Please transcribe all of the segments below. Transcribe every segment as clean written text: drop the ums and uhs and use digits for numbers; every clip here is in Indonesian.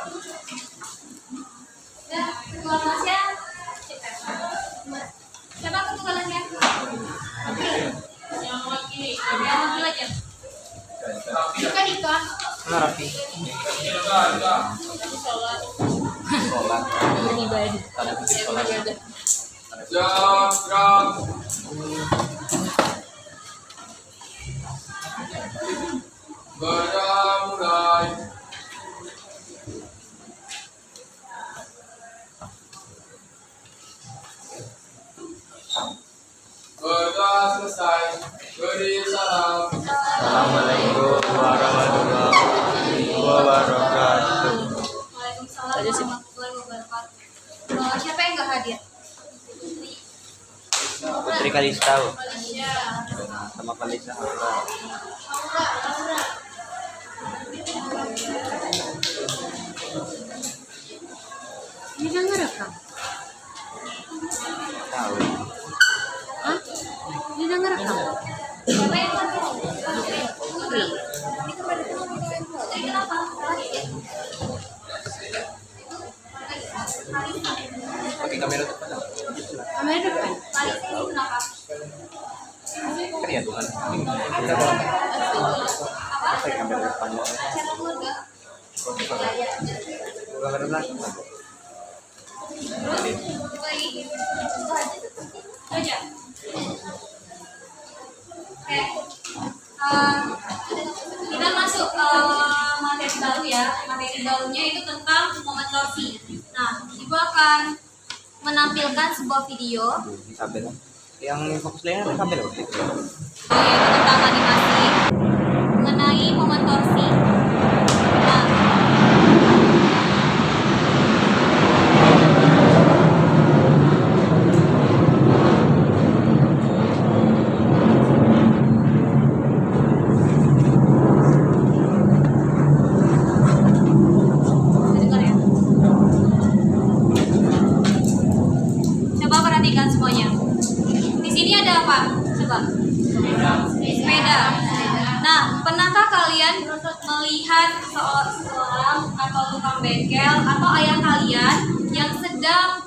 Ya, ketualannya. Siapa ketualannya? Yang wakil aja. Ika. Rafi. Sholat. Beribadah. Tanda kutip sholat. Jam. Mulai. Selesai. Beri salam. Assalamualaikum warahmatullahi wabarakatuh. Waalaikumsalam warahmatullahi wabarakatuh. Siapa yang nggak hadir? Putri Kalista Malaysia. sama Kalista. Ini nggak ngerekam? Tahu. Hah? Ini nggak ngerekam? Siapa yang hadir? Belum. Jadi kenapa? Pakai kamera depan. Kamera depan. Malaysia itu kenapa? Keren tuh. Apa? Pakai kamera depan. Acara keluarga. Kamera belakang. Baik. Aja. Oke. Kita masuk materi baru ya. Materi barunya itu tentang momen torsi. Nah, Ibu akan menampilkan sebuah video Kabel. Yang fokus lainnya ada kabel. yaitu tentang animasi mengenai momen torsi. Nah, dengar ya. Coba perhatikan semuanya. Di sini ada apa? Coba. Sepeda. Nah, pernahkah kalian melihat seorang atau tukang bengkel atau ayah kalian yang sedang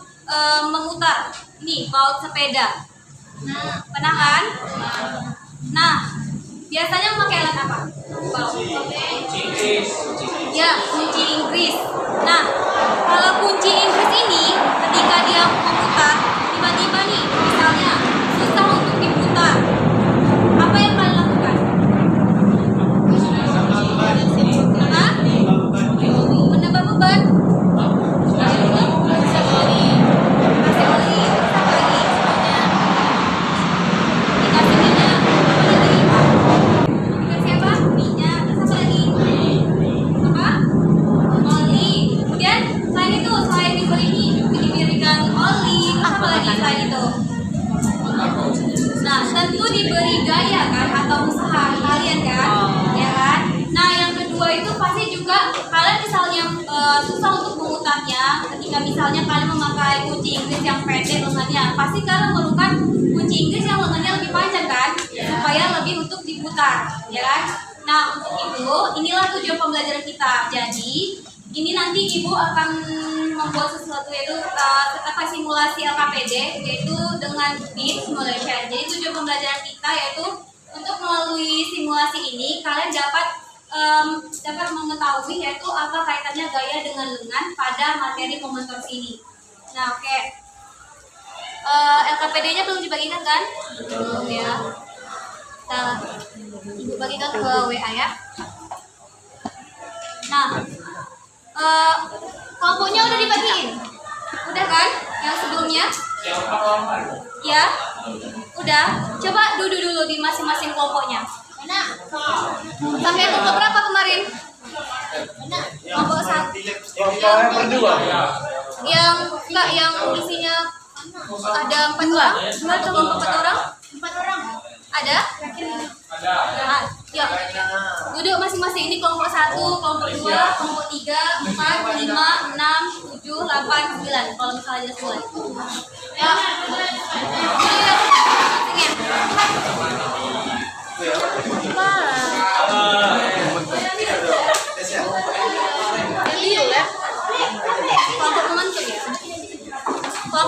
memutar ini baut sepeda? Pernah kan? Nah, biasanya memakai alat apa? Baut. Ya, kunci Inggris. Nah, kalau kunci Inggris ini ketika dia memutar, tiba-tiba nih, misalnya susah untuk diputar, apa yang kalian lakukan? Hah? Menambah beban? Kasih oli, terus apa lagi? Dikasih minyak, apa lagi? Dikasih apa? Minyak, terus apa lagi? Apa? Oli. Kemudian selain itu, selain diberikan oli, terus apa lagi selain itu? Nah, tentu diberi gaya kan atau usaha kalian kan, ya kan? Nah, yang kedua itu pasti juga kalian misalnya susah untuk memutarnya. Ketika misalnya kalian memakai kunci Inggris yang pendek lengannya, pasti kalian memerlukan kunci Inggris yang lengannya lebih panjang kan, supaya lebih untuk diputar, ya kan? Nah, untuk itu inilah tujuan pembelajaran kita. Jadi ini nanti ibu akan membuat sesuatu yaitu simulasi LKPD yaitu dengan BIM simulation. Jadi tujuan pembelajaran kita yaitu untuk melalui simulasi ini kalian dapat mengetahui yaitu apa kaitannya gaya dengan lengan pada materi momen torsi ini. Nah, oke. LKPD-nya belum dibagikan kan? Belum ya. Nah, ibu bagikan ke WA ya. Nah, kelompoknya udah dibagiin? Udah kan? Yang sebelumnya? Ya? Udah? Coba duduk dulu di masing-masing kelompoknya. Sampai kelompok berapa kemarin? Kelompok satu. Yang berdua. Yang enggak, yang isinya ada 4 orang? Atau kelompok 4 orang? 4 orang. Ada? Nah, ya. Duduk masing-masing. Ini kelompok 1, kelompok 2, kelompok 3, 4, 5, 6, 7, 8, 9. Kalau misalnya ada 9. Ya.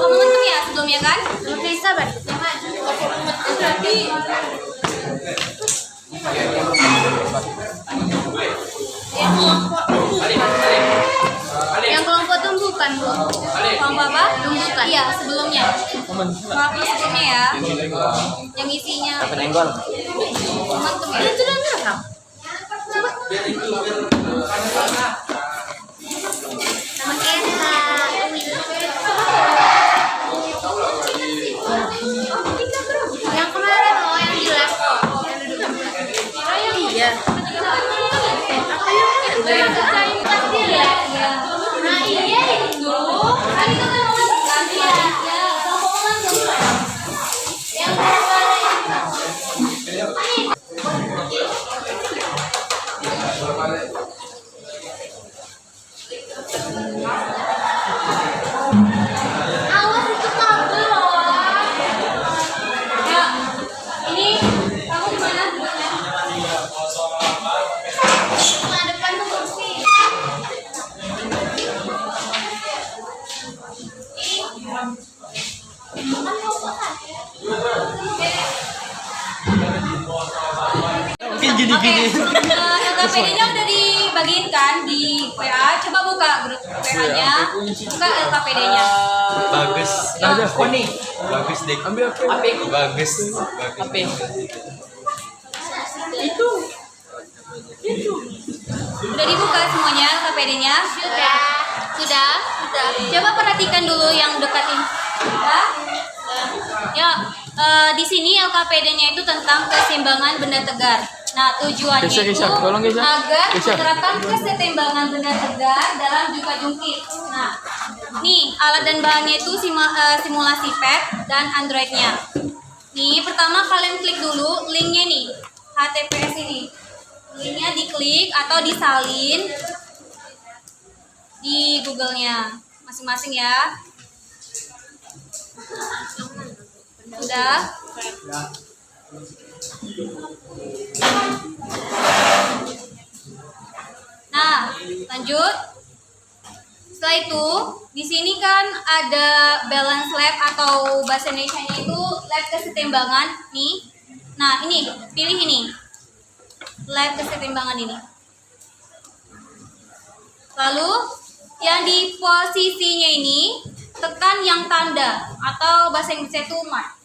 kamu ngetuk ya sebelumnya kan? Oke, sabar. Berarti Yang kelompok tumbukan, Bu. kelompok apa? Tumbukan. Iya, sebelumnya. Maaf ya sebelumnya ya. Yang isinya Apa nenggol? teman-teman. Ini sudah ngerekam. Coba. Nama Kesa. Yang kemarin loh, yang di lab. Iya. Apa yang Iya. Nah, iya itu. Tadi itu kan ngomong ganti ya. Ya, ngomong dulu. Yang awas itu kabel loh. Ya, ini kamu di mana duduknya? Nah, depan tuh kursi. Mungkin gini-gini. LKPD-nya udah dibagiin kan di WA. Coba buka grup WA-nya. Buka LKPD-nya. Bagus. Apa nih? Bagus deh. Ambil apa? Apa itu? Bagus. Apa? Udah dibuka semuanya LKPD-nya? Sudah. Sudah? Sudah. Coba perhatikan dulu yang dekatin. Ya. Ya, di sini LKPD-nya itu tentang keseimbangan benda tegar. Nah, tujuannya Geser, itu geser. Tolong geser. agar Geser. menerapkan keseimbangan benda tegar dalam jungkit-jungkit. Nah, nih alat dan bahannya itu simulasi pad dan Android-nya. Nih, pertama kalian klik dulu linknya nih, HTTPS ini. Linknya diklik atau disalin di Google-nya masing-masing ya. Sudah? Nah, lanjut. Setelah itu, di sini kan ada balance lab atau bahasa Indonesia-nya itu lab kesetimbangan nih. Nah, ini pilih ini. Lab kesetimbangan ini. Lalu yang di posisinya ini tekan yang tanda atau bahasa Inggrisnya itu mark.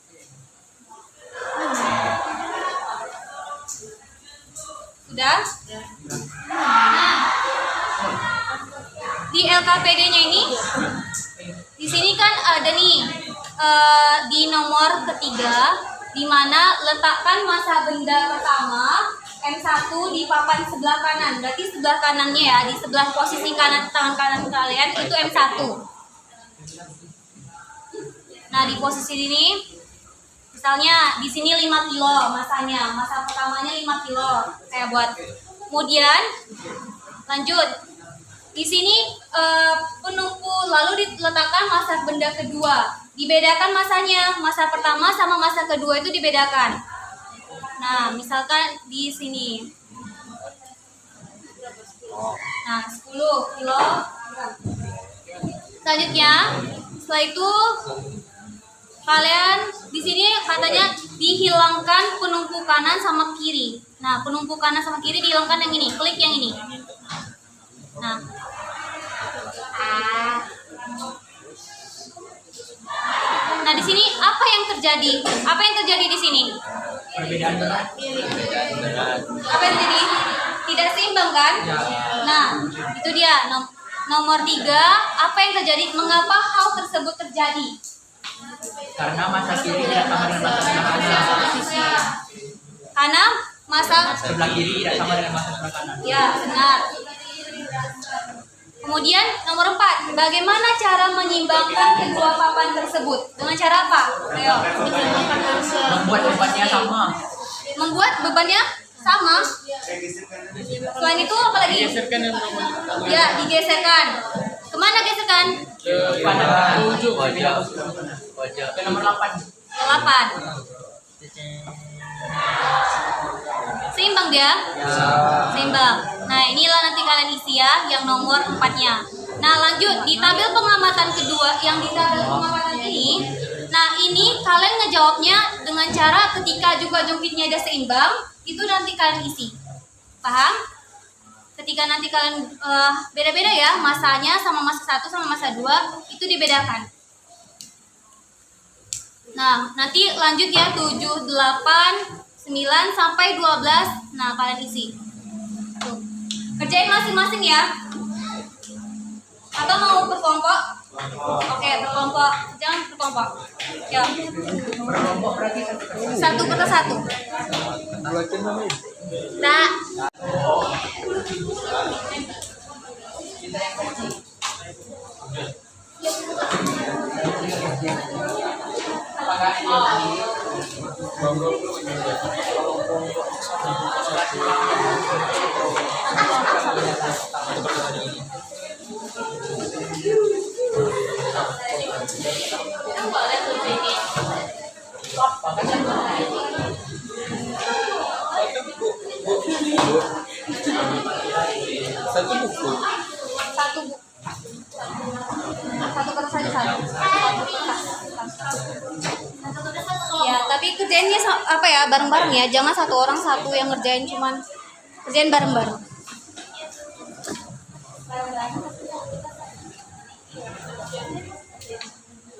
Sudah? Nah, di LKPD-nya ini, di sini kan ada nih di nomor ketiga, di mana letakkan masa benda pertama M1 di papan sebelah kanan. Berarti sebelah kanannya ya, di sebelah posisi kanan tangan kanan kalian itu M1. Nah, di posisi ini misalnya di sini 5 kilo masanya, masa pertamanya 5 kilo saya buat. Kemudian lanjut. Di sini penumpu lalu diletakkan masa benda kedua. Dibedakan masanya, masa pertama sama masa kedua itu dibedakan. Nah, misalkan di sini. Nah, 10 kilo. Selanjutnya, setelah itu kalian di sini katanya dihilangkan penumpu kanan sama kiri. Nah, penumpu kanan sama kiri dihilangkan yang ini, klik yang ini. Nah, nah di sini apa yang terjadi? Apa yang terjadi di sini? Perbedaan berat. Apa yang terjadi? Tidak seimbang kan? Nah, itu dia nomor 3. Apa yang terjadi? Mengapa hal tersebut terjadi? Karena masa kiri tidak sama dengan masa sebelah kanan. Karena masa Sebelah kiri tidak sama dengan masa sebelah kanan. ya benar. Kemudian nomor 4, bagaimana cara menyimbangkan kedua papan tersebut? Dengan cara apa? Ayo. Membuat bebannya sama. Membuat bebannya sama. Selain itu apa lagi? Ya, digeserkan. Kemana geserkan? Pada ujung. Wajah. Ke nomor 8. Ke 8. Seimbang dia? Seimbang. Nah, inilah nanti kalian isi ya, yang nomor 4-nya. Nah lanjut di tabel pengamatan kedua yang di tabel pengamatan ini. Nah ini kalian ngejawabnya dengan cara ketika juga jungkitnya ada seimbang, itu nanti kalian isi. Paham? Ketika nanti kalian beda-beda ya masanya sama masa 1 sama masa 2 itu dibedakan. Nah nanti lanjut ya 7, 8, 9 sampai 12. Nah kalian isi. Tuh. Kerjain masing-masing ya. Atau mau berkelompok? Oke, berkelompok. Jangan berkelompok. Ya. Berkelompok berarti Satu per satu. Tak. Satu buku. Satu bu. Satu kertas aja satu. Ya, tapi kerjainnya apa ya bareng-bareng ya. Jangan satu orang satu yang ngerjain cuman kerjain bareng-bareng.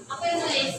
Apa yang tulis?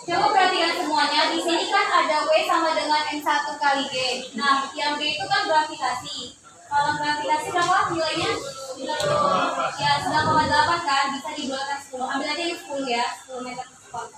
Coba perhatikan semuanya. Di sini kan ada W sama dengan M1 kali G. Nah, yang G itu kan gravitasi. Kalau gravitasi berapa nilainya? Ya, 9,8 kan. Bisa dibulatkan 10. Ambil aja yang 10 ya. 10 meter per sekon.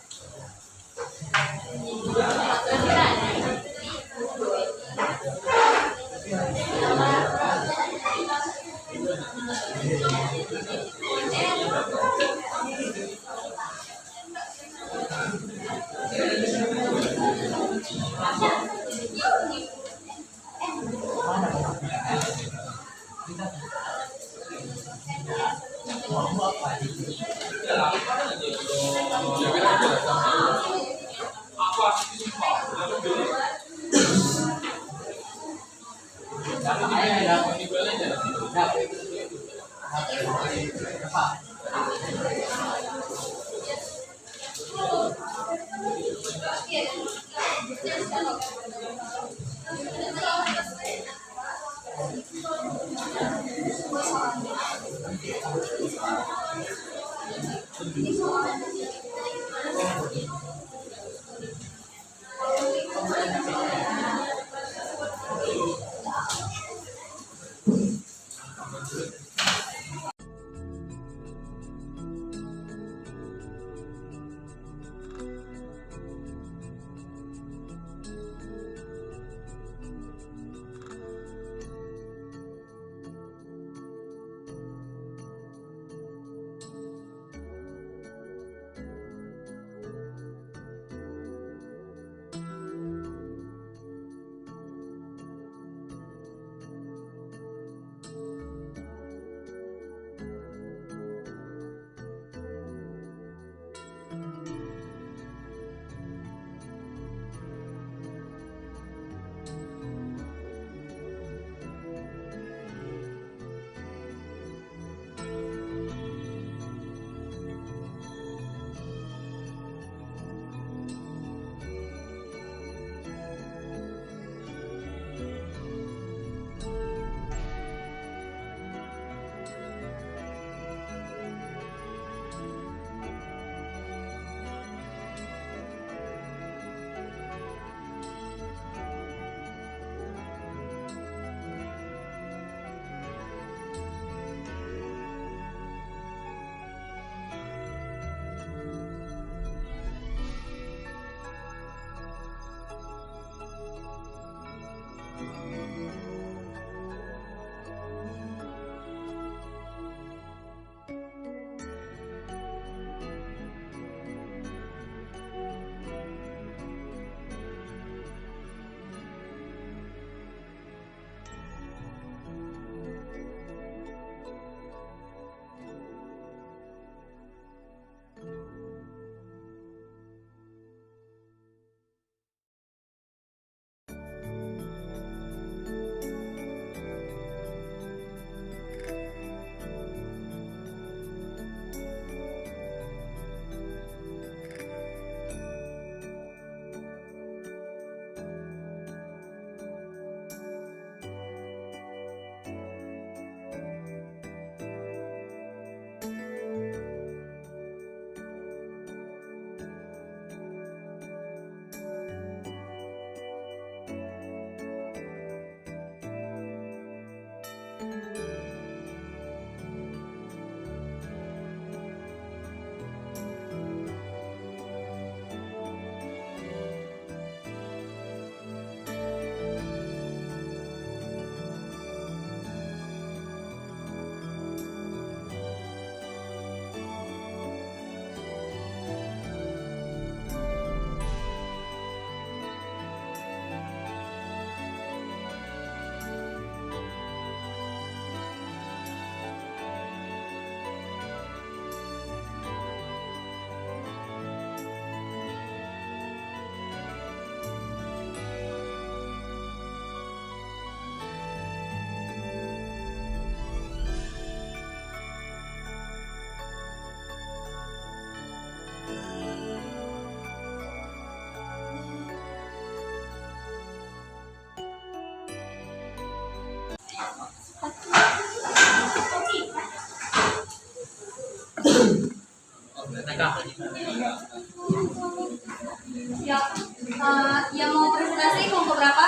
Yang mau presentasi kelompok berapa?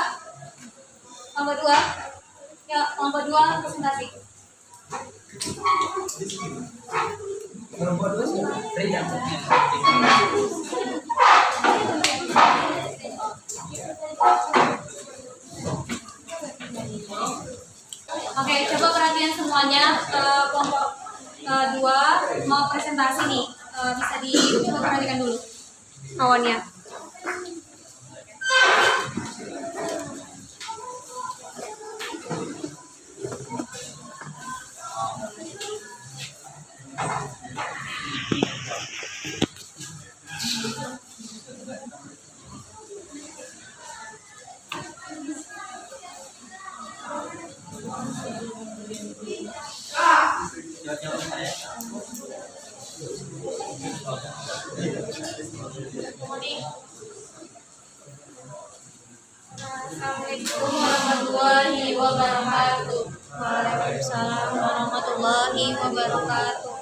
Kelompok 2. Ya, kelompok 2 presentasi. Oke, coba perhatian semuanya. Kelompok 2 mau presentasi nih. Bisa coba perhatikan dulu kawannya. Assalamualaikum warahmatullahi wabarakatuh. Waalaikumsalam warahmatullahi wabarakatuh.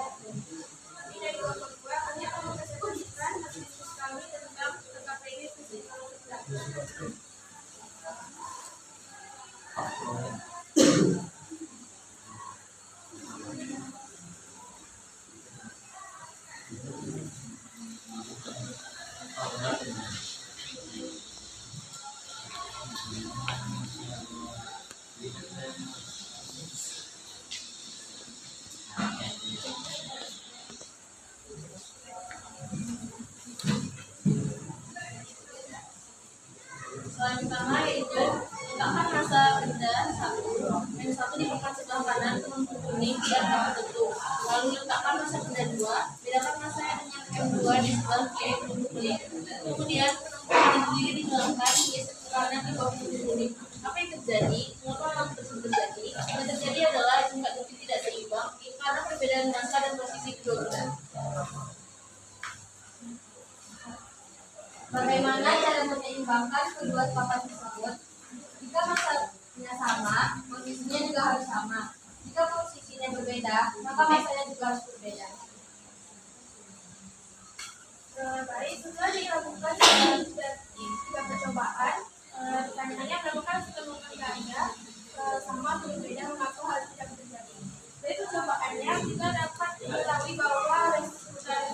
Yang pertama yaitu letakkan rasa benda yang satu di papan sebelah kanan untuk kuning biar tak tertutup. Lalu letakkan rasa benda 2, bedakan rasanya dengan yang 2 di sebelah kiri untuk kuning. Kemudian penempatan sendiri dihilangkan geser ke kanan di bawah untuk kuning. Apa yang terjadi? Mengapa hal tersebut terjadi? Yang terjadi adalah jumlah bukti tidak seimbang karena perbedaan rasa dan posisi kedua benda. Bagaimana cara menyeimbangkan kedua papan tersebut? Jika masanya sama, posisinya juga harus sama. Jika posisinya berbeda, maka masanya juga harus berbeda. Baik, setelah dilakukan tiga percobaan, pertanyaannya melakukan ketemuan ganda sama berbeda mengapa hal tidak terjadi. Dari percobaannya kita dapat mengetahui bahwa resultan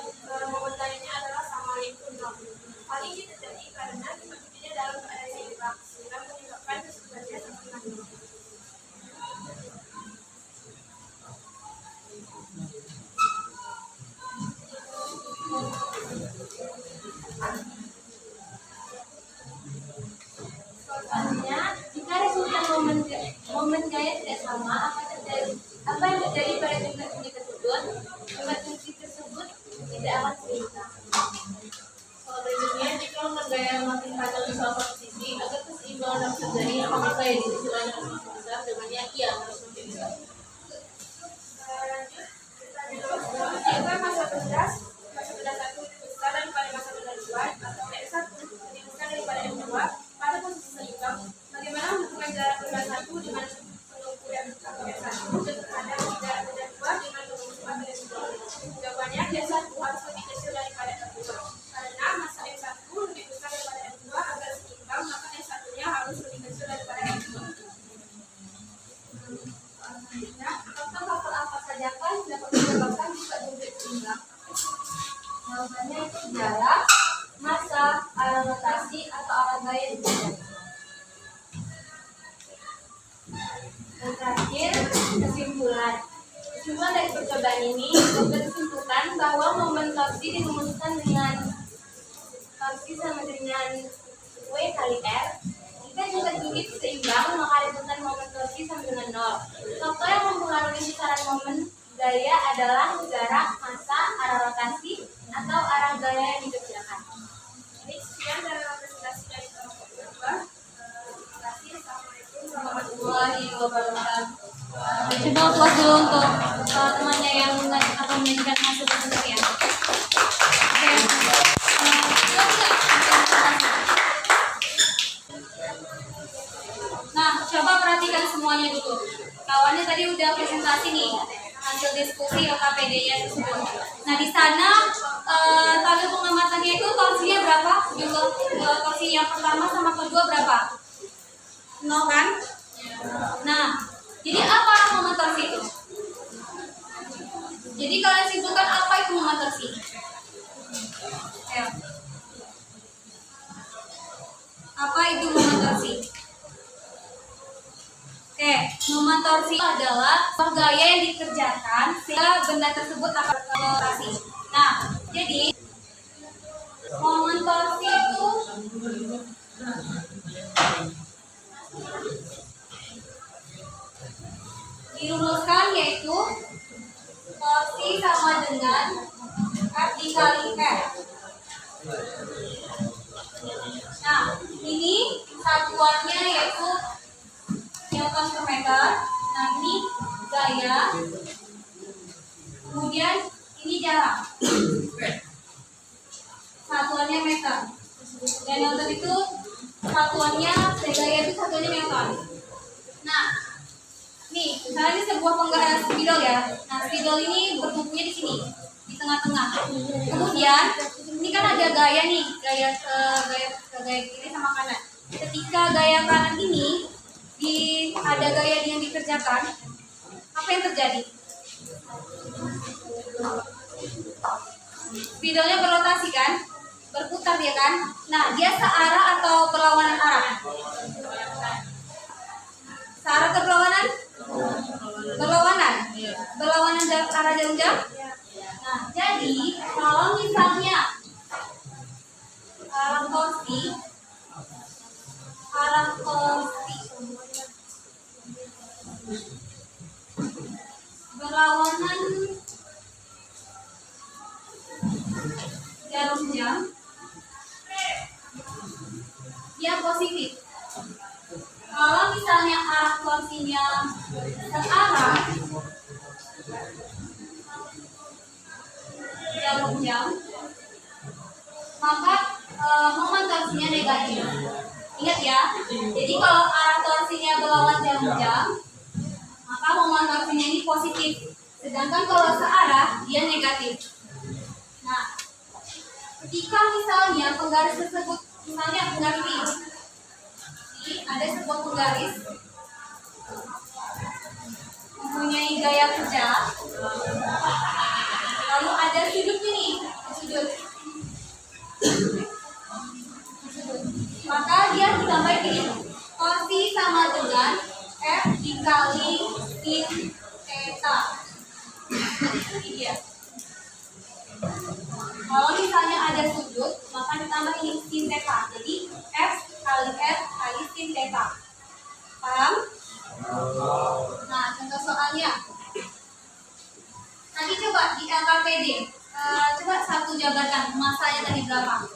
membentangnya adalah sama yaitu 0. Hal ini terjadi karena buktinya dalam keadaan seimbang, sehingga menyebabkan keseimbangannya sama. Soalnya, jika resultan momen gaya tidak sama, apa yang terjadi pada tingkat tersebut, tingkat fungsi tersebut tidak akan seimbang. Soal berikutnya, jika momen gaya makin panjang di salah satu sisi, agar keseimbangan dapat terjadi, apakah gaya di sisi lain harus makin besar? Jawabannya iya, harus makin besar. Jika masa bedas 1 lebih besar daripada masa bedas 2 atau X1 lebih besar daripada X2 pada posisi seimbang, bagaimana menentukan jarak bedas 1 dengan pengukuran atau X1 terhadap jarak bedas 2 dengan pengukuran atau X2? Jawabannya X1 harus lebih kecil daripada X2 karena masa X1 lebih besar daripada X2. Agar seimbang maka X1-nya harus lebih kecil daripada X2. Nah, faktor-faktor apa saja kan dapat menyebabkan jika dompet seimbang? Jawabannya itu jarak, massa, arah rotasi, atau arah gaya dikerjakan. Dan terakhir, kesimpulan. Kesimpulan dari percobaan ini berkesimpulan bahwa momen torsi dirumuskan dengan torsi sama dengan W kali R. Jika tingkat bukit seimbang, maka resultan momen torsi sama dengan 0. Faktor yang mempengaruhi besaran momen gaya adalah jarak, massa, arah rotasi, atau arah gaya yang dikerjakan. Ini sekian dari presentasi dari kelompok kedua. Terima kasih. Assalamualaikum warahmatullahi wabarakatuh. Coba puas dulu untuk temannya yang akan menyajikan hasil presentasi ya. Nah, coba perhatikan semuanya dulu. Kawannya tadi udah presentasi nih hasil diskusi LKPD-nya tersebut. Nah, di sana tabel pengamatannya itu torsinya berapa? Jumlah torsi yang pertama sama kedua berapa? 0 kan? Nah, jadi apa momen torsi itu? Jadi kalian simpulkan apa itu momen torsi? Ayo. Apa itu momen torsi? Oke, momen torsi adalah gaya yang dikerjakan sehingga benda tersebut akan berrotasi. Nah, jadi momen torsi itu dirumuskan yaitu torsi sama dengan F dikali R. Nah, ini satuannya yaitu Newton per meter. Nah, ini gaya. Kemudian ini jarak. Satuannya meter. Dan Newton itu satuannya, gaya itu satuannya Newton. Nah, nih, misalnya ini sebuah penggaris spidol ya. Nah, spidol ini bertumpunya di sini, di tengah-tengah. Kemudian ini kan ada gaya nih, gaya kiri sama kanan. Ketika gaya kanan ini ada gaya yang dikerjakan, apa yang terjadi? Spidolnya berrotasi kan, berputar dia kan. Nah, dia searah atau berlawanan arah? Searah atau berlawanan? Berlawanan. Berlawanan arah jarum jam. Nah, jadi kalau misalnya arah torsi berlawanan jarum jam, dia positif. Kalau misalnya arah torsinya searah jarum jam, maka momen torsinya negatif. Ingat ya, jadi kalau arah torsinya berlawan jarum jam, maka momen torsinya ini positif. Sedangkan kalau searah, dia negatif. Nah, ketika misalnya penggaris tersebut, misalnya penggaris ini ada sebuah penggaris mempunyai gaya kerja, lalu ada sudut ini, sudut. Maka dia ditambah gini, torsi sama dengan F dikali sin theta. Ini dia. Kalau misalnya ada sudut, maka ditambah theta. Jadi F kali F kali sin theta. Paham? Nah, contoh soalnya. Nanti coba di LKPD. Coba satu jabarkan masanya tadi berapa?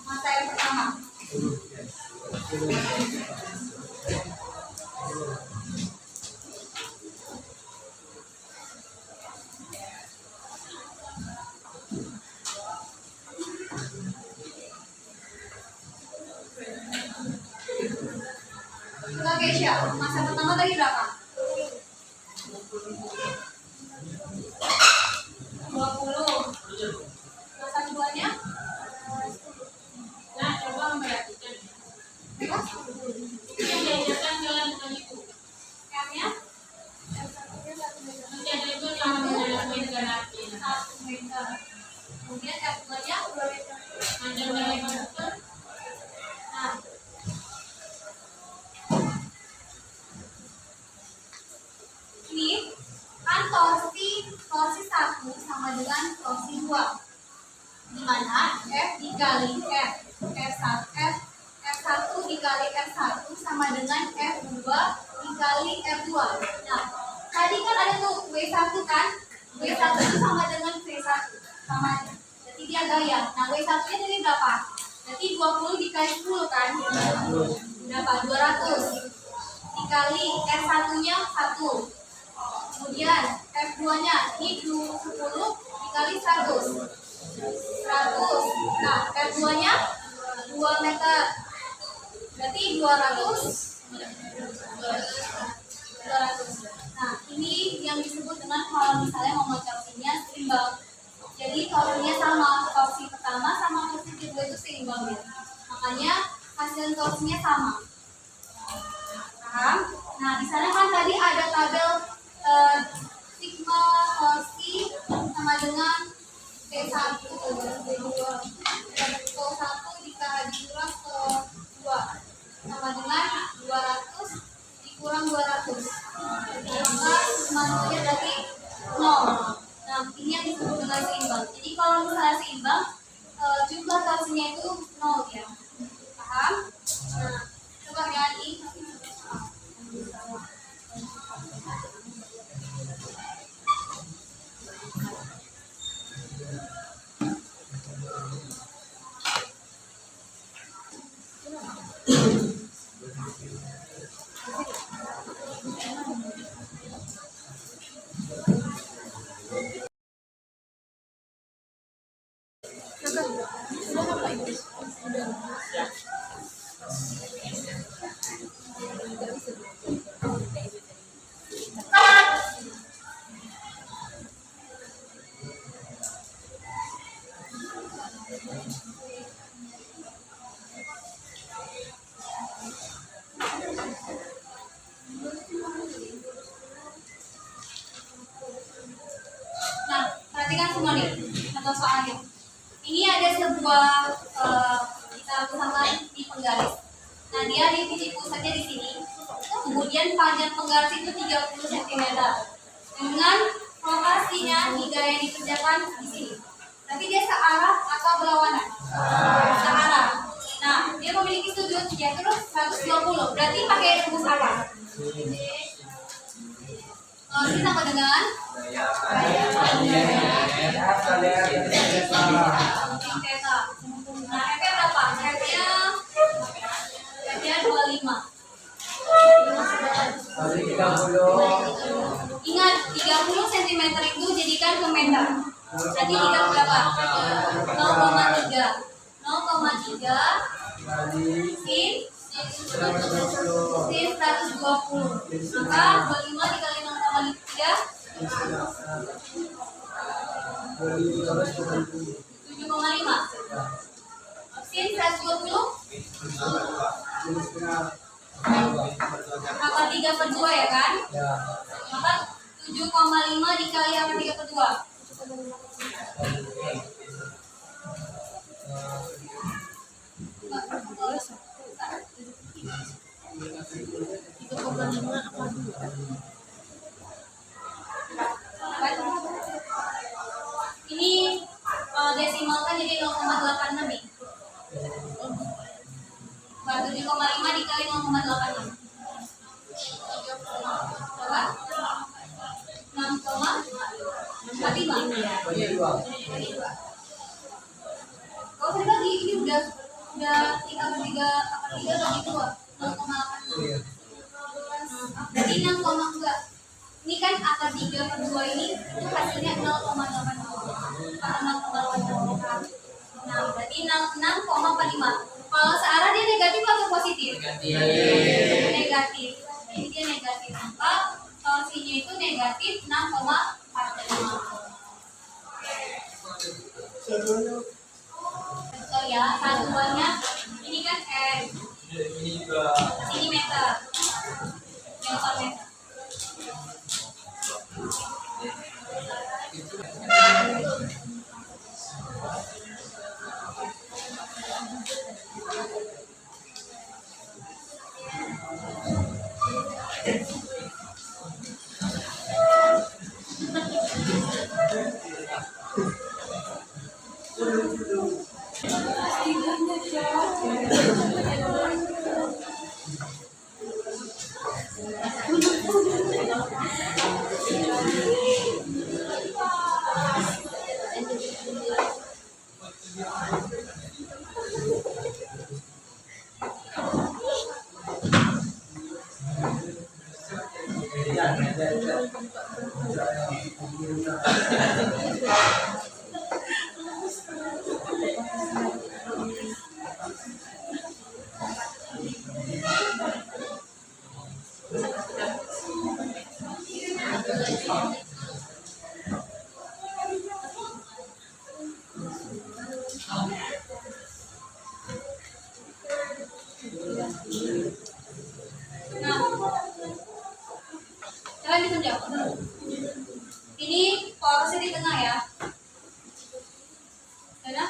Masa yang pertama. Coba Kesha, masa pertama tadi berapa? 20. Masa keduanya? Nah, coba memperhatikan. Ini yang diajarkan jalan dengan itu. M-nya? Nanti ada itu yang namanya meter arti. 1 meter. Kemudian F2-nya? Panjang dari meter. Nah, ini kan torsi 1 sama dengan torsi 2. Di mana F dikali F1 dikali F1 sama dengan F2 dikali F2. Nah, tadi kan ada tuh W1 kan? W1 itu sama dengan V1. Sama aja. Jadi dia gaya. Nah, W1-nya tadi berapa? Berarti 20 dikali 10 kan? Berapa? 200. Dikali R1-nya 1. Kemudian F2-nya ini 10 dikali 100. 100. Nah, F2-nya 2 meter. Berarti 200. Nah, ini yang disebut dengan kalau misalnya mau torsinya seimbang. Jadi torsinya sama, torsi pertama sama torsi kedua itu seimbang ya. Makanya hasil torsinya sama. Paham? Nah, di sana kan tadi ada tabel sigma torsi sama dengan T1 T2 T1 dikurang ke 2 sama dengan 200 dikurang 200. Maka sigma-nya berarti 0. Nah, ini yang disebut dengan seimbang. Jadi kalau misalnya seimbang, jumlah torsinya itu 0 ya. Paham? Nah, coba ya di Nah, perhatikan semua nih contoh soalnya. Ini ada sebuah kita usahakan di penggaris. Nah, dia di titik pusatnya di sini. Kemudian panjang penggaris itu 30 cm. Dengan lokasinya hingga yang dikerjakan di sini. Nanti dia searah atau berlawanan? Searah. Nah, dia memiliki sudut ya terus 120. Berarti pakai rumus apa? Ini sama dengan theta. Nah, F-nya berapa? F-nya 25. Ingat, 30 cm itu jadikan ke meter. Jadi jika berapa? 0,3. 0,3 sin 120. Maka 25 dikali 0,3 7,5. Sin 120 apa 3/2 ya kan? Maka 7,5 dikali apa 3/2? 3,5 apa 2? Ini desimal kan jadi 0,8 lebih. 7,5 dikali 0,86. Coba. 6,45. Kalau saya bagi ini udah 3,3 bagi 2, 0,86. Jadi 6,2. Ini kan akar 3/2 ini itu hasilnya 0,82. Karena 0,82 kan. Nah, berarti 6,45. Kalau searah dia negatif atau positif? Negatif. Jadi dia negatif. Maka torsinya itu negatif 6,45. Oh ya, satuannya ini kan ini meter. Meter. Nah, kalian bisa jawab. Ini porosnya di tengah ya. Sudah?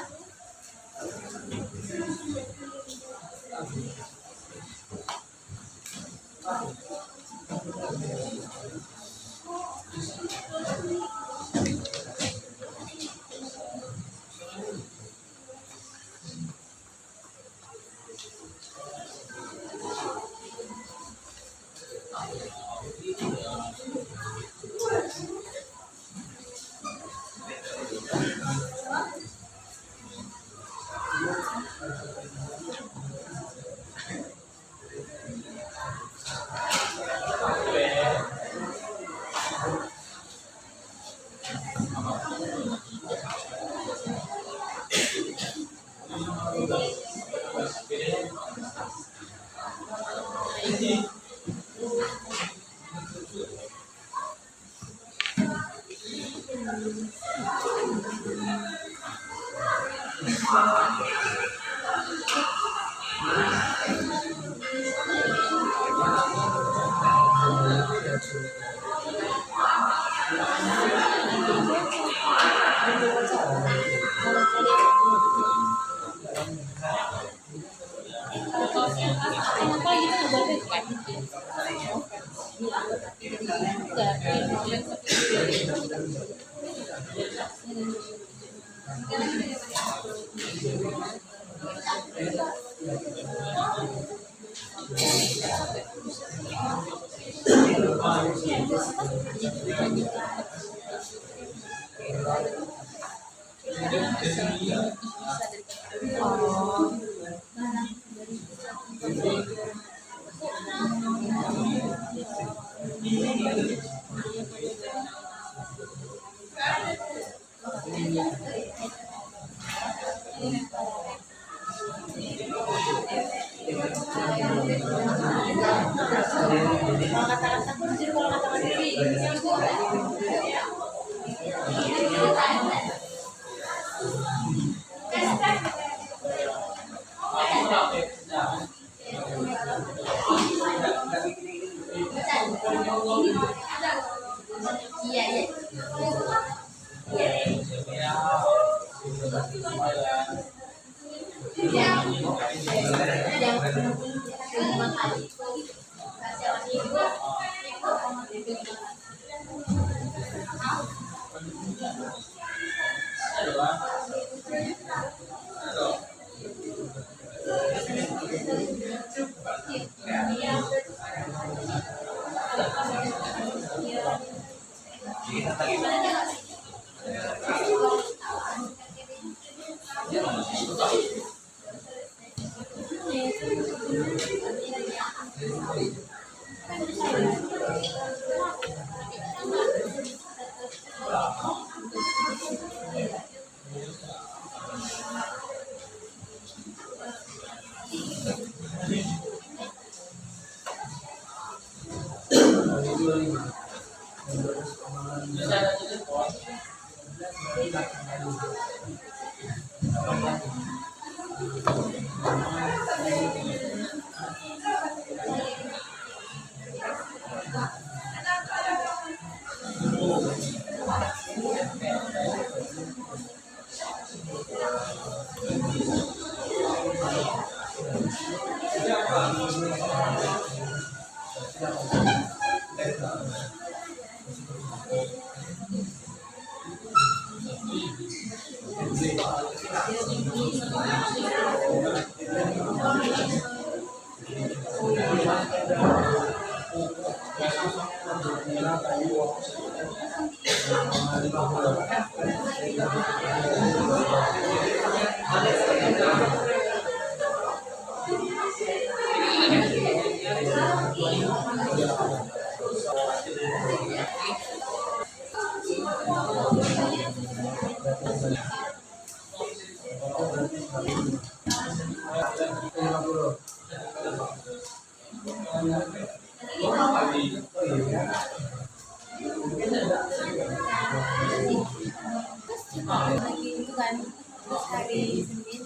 Lagi itu kan terus hari Senin.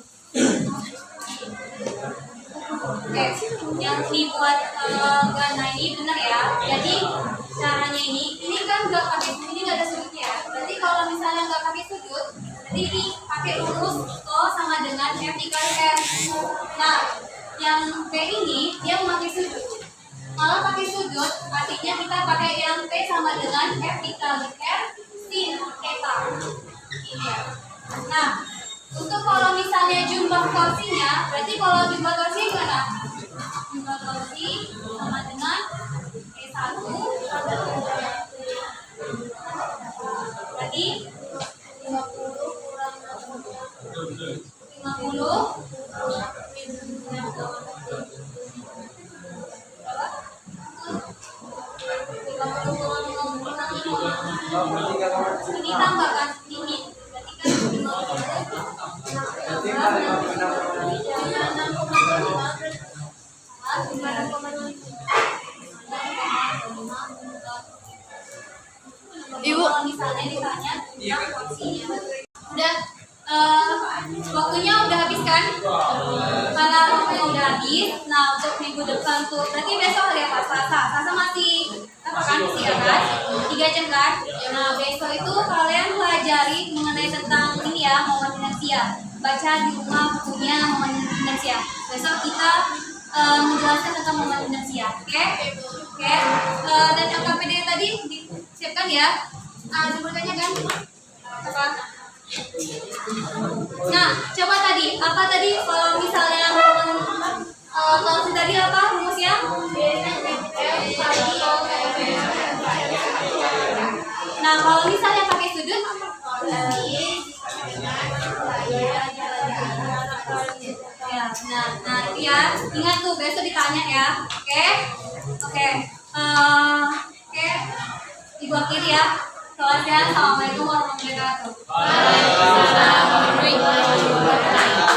Oke, yang dibuat Gana ini benar ya. Jadi caranya ini kan nggak pakai ini nggak ada sudutnya. Berarti kalau misalnya nggak pakai sudut, berarti ini pakai lurus O sama dengan vertikal R. Nah, yang P ini dia memakai sudut. Kalau pakai sudut, artinya kita pakai yang P sama dengan vertikal R sin theta. Ini ya. Nah, untuk kalau misalnya jumlah torsinya, berarti kalau jumlah torsi gimana? Jumlah torsi sama dengan E1. Berarti 50 kurang 50 ini tambahkan ini berarti kan 50 Ibu misalnya ditanya tentang porsinya udah waktunya udah habis kan? Karena waktunya udah habis, nah untuk minggu depan tuh berarti besok hari apa? Selasa masih apa kan? Siang kan? 3 jam kan? Nah besok itu kalian pelajari mengenai tentang ini ya, momen inersia. Baca di rumah bukunya momen inersia. Besok kita menjelaskan tentang momen inersia, oke? Dan LKPD tadi disiapkan ya? Jempolnya kan? Apa? Nah, coba tadi, apa tadi kalau misalnya torsi tadi apa rumusnya? Nah, kalau misalnya pakai sudut, ya, nah itu ya, ingat tuh besok ditanya ya, oke, Ibu akhiri ya. Kelasnya, assalamualaikum warahmatullahi wabarakatuh. Waalaikumsalam warahmatullahi wabarakatuh.